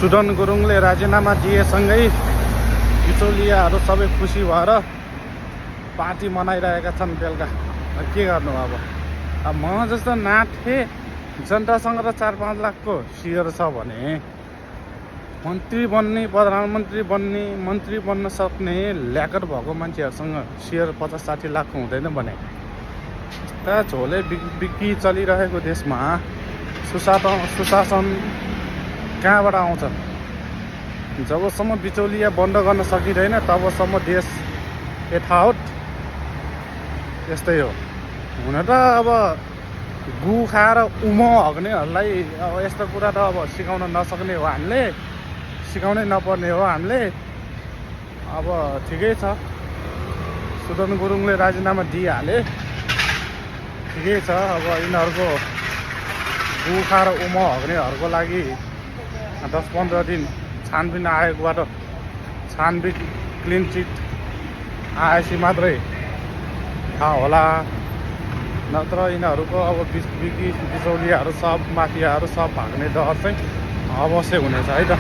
सुदन गुरुङले राजीनामा दिएसँगै बिचौलियाहरू सबै खुसी भएर पार्टी मनाइरहेका छन् बेलुका। के गर्नु अब म जस्तो नाथे जनतासँग र 4-5 लाखको सेयर छ भने मन्त्री बन्ने, प्रधानमन्त्री बन्ने, मन्त्री बन्न सक्ने ल्याकर भएको मान्छेहरूसँग सेयर 50-60 लाखको हुँदैन भने यस्ता झोले बिक्री चलिरहेको देशमा सुशासन कहाँबाट आउँछ? जबसम्म बिचौलिया बन्द गर्न सकिँदैन तबसम्म देश यथावत यस्तै हो। हुन त अब गु खाएर हग्नेहरूलाई अब यस्तो कुरा त अब सिकाउन नसक्ने हो हामीले, सिकाउनै नपर्ने हो हामीले। अब ठिकै छ, सुदन गुरुङले राजीनामा दिइहाले, ठिकै छ। अब यिनीहरूको गु खाएर हग्नेहरूको लागि 10-15 दिन छानबिन आयोगबाट छानबिन क्लिन चिट आएपछि मात्रै थाहा होला, नत्र यिनीहरूको अब बिचौलियाहरू सब माफियाहरू सब भाग्ने डर चाहिँ अवश्य हुनेछ है त।